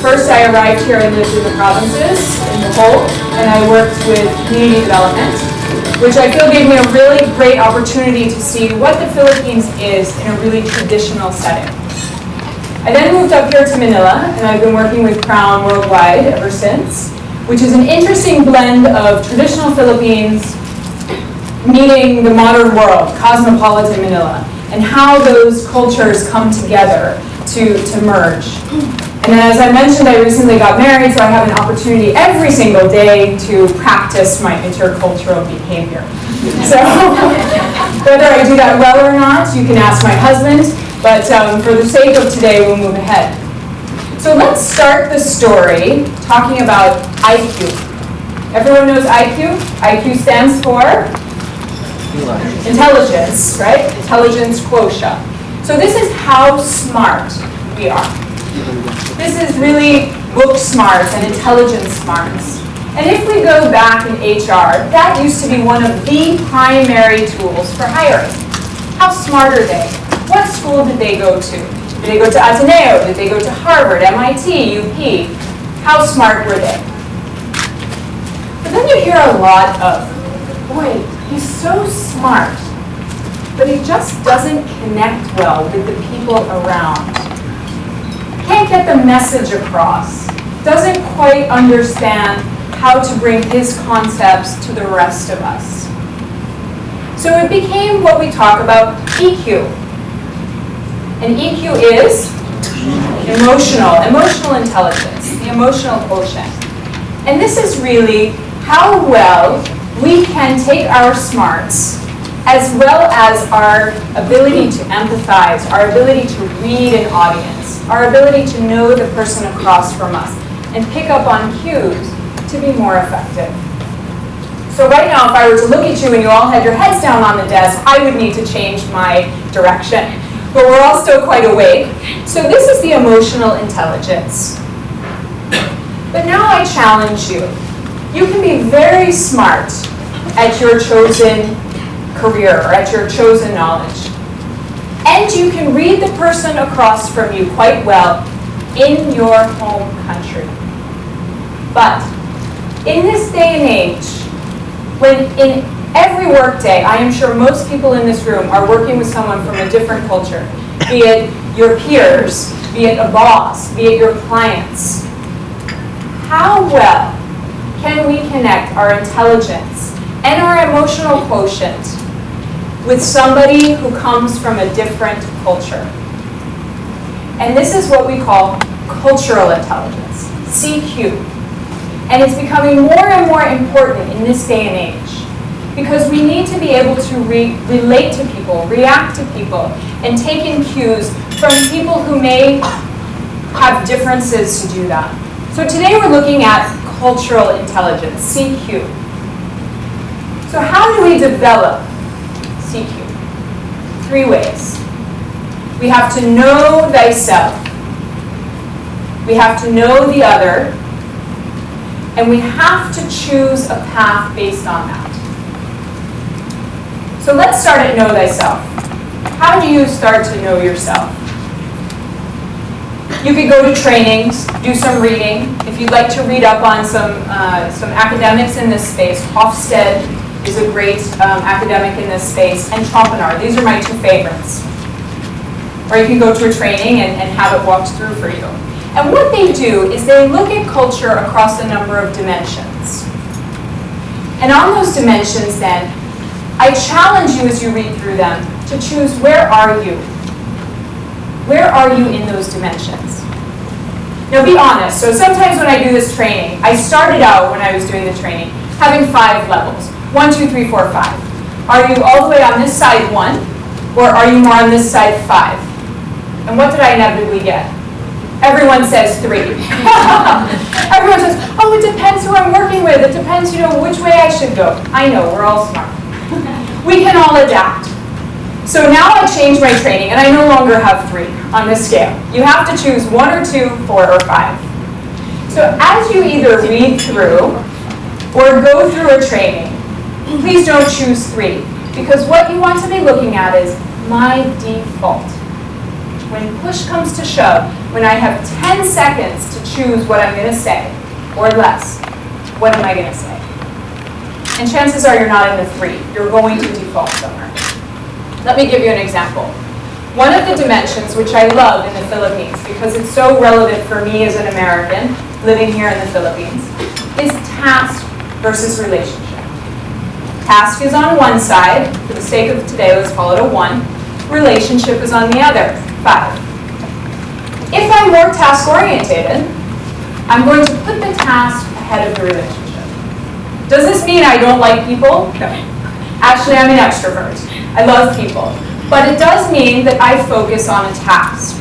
First, I arrived here and lived in the provinces, in the whole, and I worked with community development, which I feel gave me a really great opportunity to see what the Philippines is in a really traditional setting. I then moved up here to Manila, and I've been working with Crown Worldwide ever since, which is an interesting blend of traditional Philippines meeting the modern world, cosmopolitan Manila, and how those cultures come together to merge. And as I mentioned, I recently got married, so I have an opportunity every single day to practice my intercultural behavior. So whether I do that well or not, you can ask my husband, but for the sake of today, we'll move ahead. So let's start the story talking about IQ. Everyone knows IQ? IQ stands for intelligence, right? Intelligence quotient. So this is how smart we are. This is really book smarts and intelligence smarts. And if we go back in HR, that used to be one of the primary tools for hiring. How smart are they? What school did they go to? Did they go to Ateneo? Did they go to Harvard, MIT, UP? How smart were they? But then you hear a lot of, boy, he's so smart, but he just doesn't connect well with the people around. Can't get the message across. Doesn't quite understand how to bring his concepts to the rest of us. So it became what we talk about EQ. And EQ is emotional intelligence, the emotional quotient. And this is really how well we can take our smarts as well as our ability to empathize, our ability to read an audience, our ability to know the person across from us, and pick up on cues to be more effective. So right now, if I were to look at you and you all had your heads down on the desk, I would need to change my direction. But we're all still quite awake. So this is the emotional intelligence. But now I challenge you. You can be very smart at your chosen career or at your chosen knowledge. And you can read the person across from you quite well in your home country. But in this day and age, when in every workday, I am sure most people in this room are working with someone from a different culture, be it your peers, be it a boss, be it your clients. How well can we connect our intelligence and our emotional quotient with somebody who comes from a different culture? And this is what we call cultural intelligence, CQ. And it's becoming more and more important in this day and age because we need to be able to relate to people, react to people, and take in cues from people who may have differences to do that. So today we're looking at cultural intelligence, CQ. So how do we develop CQ? 3 ways. We have to know thyself. We have to know the other. And we have to choose a path based on that. So let's start at know thyself. How do you start to know yourself? You could go to trainings, do some reading. If you'd like to read up on some academics in this space, Hofstede is a great academic in this space, and Trompenaar. These are my 2 favorites. Or you can go to a training and have it walked through for you. And what they do is they look at culture across a number of dimensions. And on those dimensions then, I challenge you as you read through them to choose where are you? Where are you in those dimensions? Now be honest, so sometimes when I do this training, I started out when I was doing the training having 5 levels. 1, 2, 3, 4, 5. Are you all the way on this side 1, or are you more on this side 5? And what did I inevitably get? Everyone says 3. Everyone says, oh, it depends who I'm working with. It depends, which way I should go. I know, we're all smart. We can all adapt. So now I changed my training, and I no longer have 3 on this scale. You have to choose 1 or 2, 4 or 5. So as you either read through or go through a training, please don't choose 3, because what you want to be looking at is my default. When push comes to shove, when I have 10 seconds to choose what I'm going to say, or less, what am I going to say? And chances are you're not in the 3. You're going to default somewhere. Let me give you an example. One of the dimensions, which I love in the Philippines, because it's so relevant for me as an American living here in the Philippines, is task versus relationship. Task is on one side. For the sake of today, let's call it a 1. Relationship is on the other, 5. If I'm more task-orientated, I'm going to put the task ahead of the relationship. Does this mean I don't like people? No. Actually, I'm an extrovert. I love people. But it does mean that I focus on a task.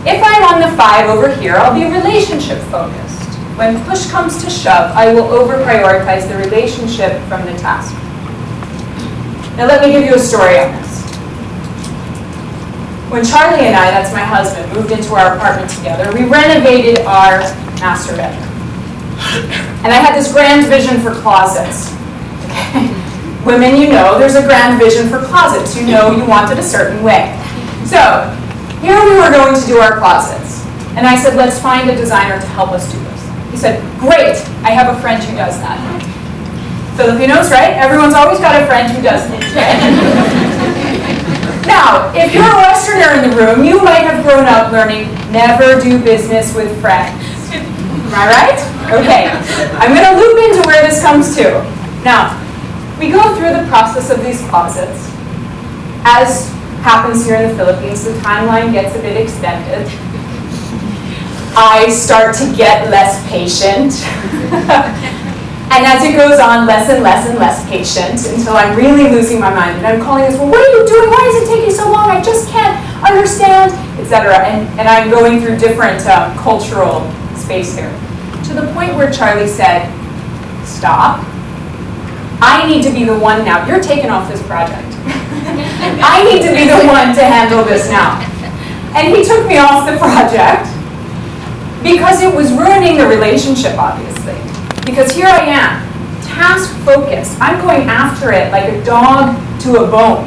If I'm on the 5 over here, I'll be relationship-focused. When push comes to shove, I will over-prioritize the relationship from the task. Now let me give you a story on this. When Charlie and I, that's my husband, moved into our apartment together, we renovated our master bedroom. And I had this grand vision for closets. Okay. Women, you know, there's a grand vision for closets. You know you want it a certain way. So, here we were going to do our closets. And I said, let's find a designer to help us do this. He said, great, I have a friend who does that. Filipinos, right? Everyone's always got a friend who does things, right? Now, if you're a Westerner in the room, you might have grown up learning never do business with friends. Am I right? Okay. I'm going to loop into where this comes to. Now, we go through the process of these closets. As happens here in the Philippines, the timeline gets a bit extended. I start to get less patient. And as it goes on, less and less and less patient until I'm really losing my mind. And I'm calling this, well, what are you doing? Why is it taking so long? I just can't understand, etc. And I'm going through different cultural space here. To the point where Charlie said, stop. I need to be the one now. You're taking off this project. I need to be the one to handle this now. And he took me off the project because it was ruining the relationship, obviously. Because here I am, task-focused. I'm going after it like a dog to a bone.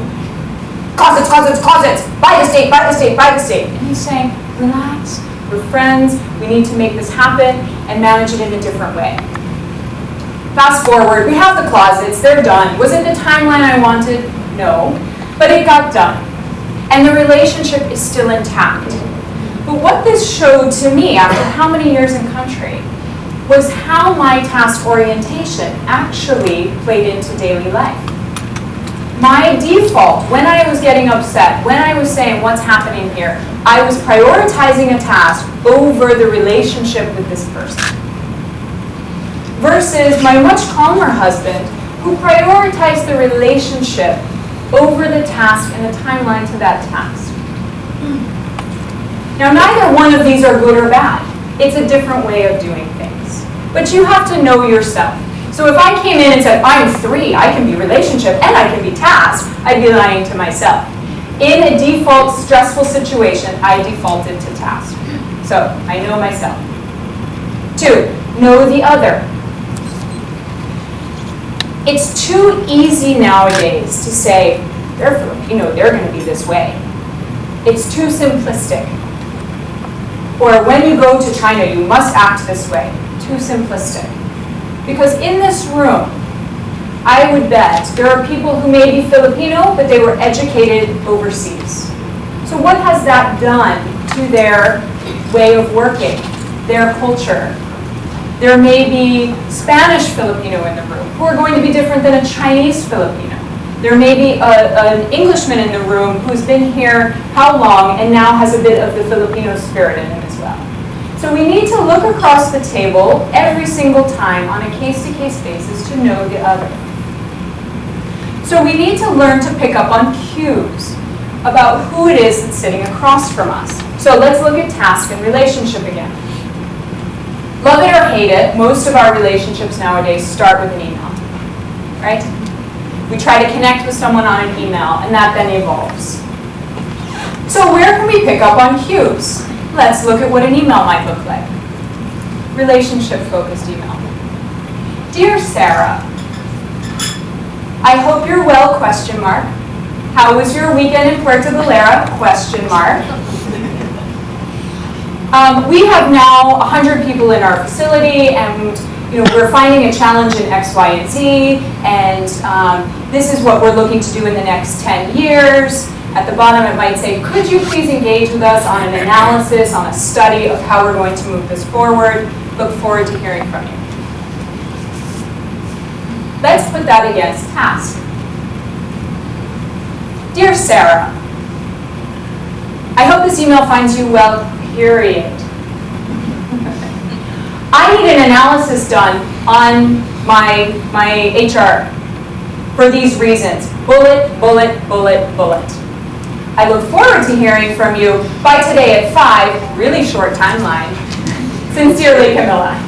Closets, closets, closets. Buy the state, buy the state, buy the state. And he's saying, relax, we're friends. We need to make this happen and manage it in a different way. Fast forward, we have the closets. They're done. Was it the timeline I wanted? No. But it got done. And the relationship is still intact. But what this showed to me after how many years in country was how my task orientation actually played into daily life. My default, when I was getting upset, when I was saying what's happening here, I was prioritizing a task over the relationship with this person. Versus my much calmer husband, who prioritized the relationship over the task and the timeline to that task. Now, neither one of these are good or bad. It's a different way of doing things. But you have to know yourself. So if I came in and said, I'm 3, I can be relationship and I can be task, I'd be lying to myself. In a default stressful situation, I defaulted to task. So I know myself. 2, know the other. It's too easy nowadays to say, they're Filipino, they're going to be this way. It's too simplistic. Or when you go to China, you must act this way. Too simplistic. Because in this room, I would bet there are people who may be Filipino, but they were educated overseas. So what has that done to their way of working, their culture? There may be Spanish Filipino in the room who are going to be different than a Chinese Filipino. There may be an Englishman in the room who's been here how long and now has a bit of the Filipino spirit in him as well. So we need to look across the table every single time on a case-to-case basis to know the other. So we need to learn to pick up on cues about who it is that's sitting across from us. So let's look at task and relationship again. Love it or hate it, most of our relationships nowadays start with an email, right? We try to connect with someone on an email, and that then evolves. So where can we pick up on cues? Let's look at what an email might look like. Relationship-focused email. Dear Sarah, I hope you're well, question mark. How was your weekend in Puerto Vallarta, question mark. We have now 100 people in our facility, and we're finding a challenge in X, Y, and Z, and this is what we're looking to do in the next 10 years. At the bottom it might say, could you please engage with us on an analysis, on a study of how we're going to move this forward? Look forward to hearing from you. Let's put that against task. Dear Sarah, I hope this email finds you well, period. I need an analysis done on my HR for these reasons. Bullet, bullet, bullet, bullet. I look forward to hearing from you by today at 5, really short timeline. Sincerely, Camilla.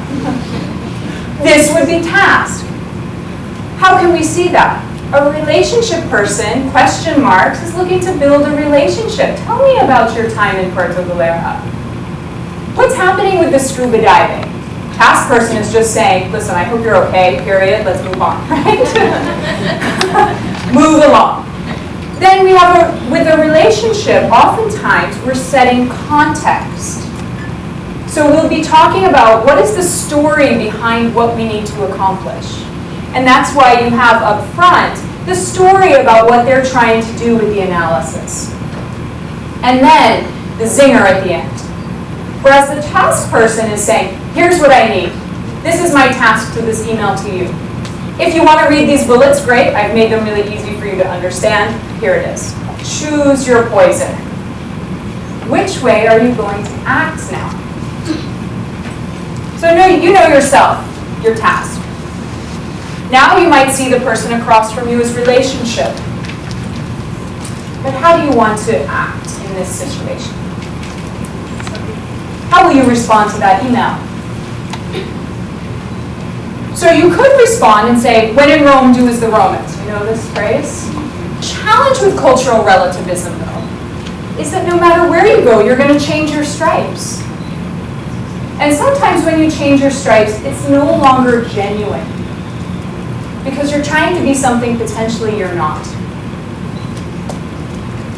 This would be task. How can we see that? A relationship person, question marks, is looking to build a relationship. Tell me about your time in Puerto Galera. What's happening with the scuba diving? Task person is just saying, listen, I hope you're okay, period, let's move on, right? Move along. Then we have, with a relationship, oftentimes we're setting context. So we'll be talking about what is the story behind what we need to accomplish. And that's why you have up front the story about what they're trying to do with the analysis. And then the zinger at the end. Whereas the task person is saying, here's what I need. This is my task to this email to you. If you want to read these bullets, great. I've made them really easy for you to understand. Here it is. Choose your poison. Which way are you going to act now? So you know yourself, your task. Now you might see the person across from you as relationship. But how do you want to act in this situation? How will you respond to that email? So you could respond and say, when in Rome, do as the Romans. You know this phrase? Challenge with cultural relativism, though, is that no matter where you go, you're going to change your stripes. And sometimes when you change your stripes, it's no longer genuine. Because you're trying to be something potentially you're not.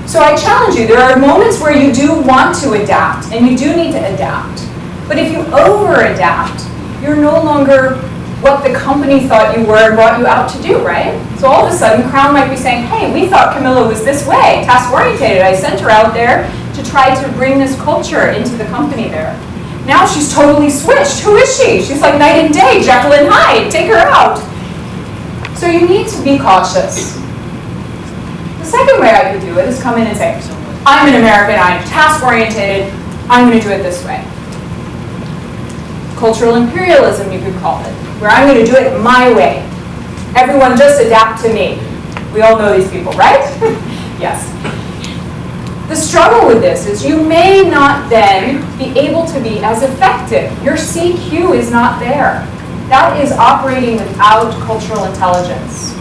So I challenge you, there are moments where you do want to adapt, and you do need to adapt. But if you over-adapt, you're no longer what the company thought you were and brought you out to do, right? So all of a sudden, Crown might be saying, hey, we thought Camilla was this way, task-orientated. I sent her out there to try to bring this culture into the company there. Now she's totally switched. Who is she? She's like night and day, Jekyll and Hyde. Take her out. So you need to be cautious. The second way I could do it is come in and say, I'm an American, I'm task-orientated, I'm going to do it this way. Cultural imperialism, you could call it, where I'm going to do it my way. Everyone just adapt to me. We all know these people, right? Yes. The struggle with this is you may not then be able to be as effective. Your CQ is not there. That is operating without cultural intelligence.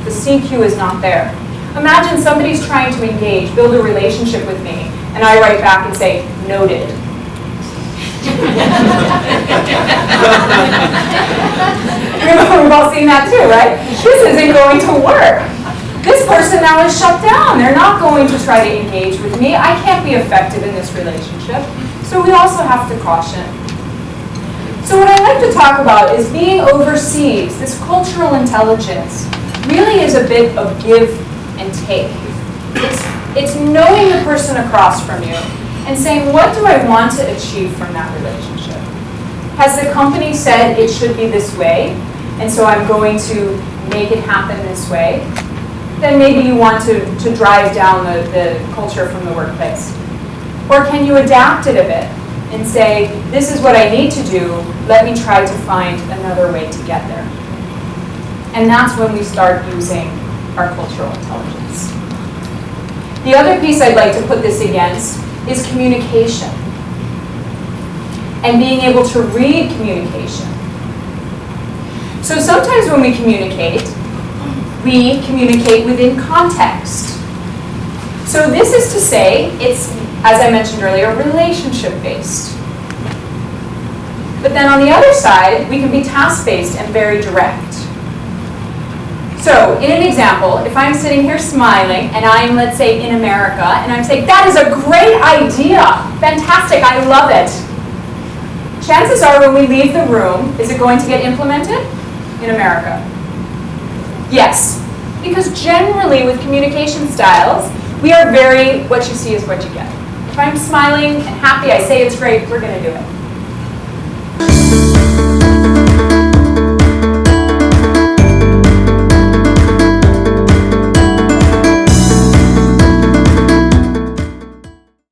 The CQ is not there. Imagine somebody's trying to engage, build a relationship with me, and I write back and say, noted. We've all seen that too, right? This isn't going to work. This person now is shut down. They're not going to try to engage with me. I can't be effective in this relationship. So we also have to caution. So what I like to talk about is being overseas. This cultural intelligence really is a bit of give and take. It's knowing the person across from you and saying, what do I want to achieve from that relationship? Has the company said it should be this way, and so I'm going to make it happen this way? Then maybe you want to drive down the culture from the workplace. Or can you adapt it a bit and say, this is what I need to do, let me try to find another way to get there. And that's when we start using our cultural intelligence. The other piece I'd like to put this against is communication. And being able to read communication. So sometimes when we communicate within context. So this is to say, it's, as I mentioned earlier, relationship-based. But then on the other side, we can be task-based and very direct. So, in an example, if I'm sitting here smiling and I'm, let's say, in America, and I'm saying, that is a great idea, fantastic, I love it. Chances are when we leave the room, is it going to get implemented in America? Yes, because generally with communication styles, we are very, what you see is what you get. If I'm smiling and happy, I say it's great, we're going to do it.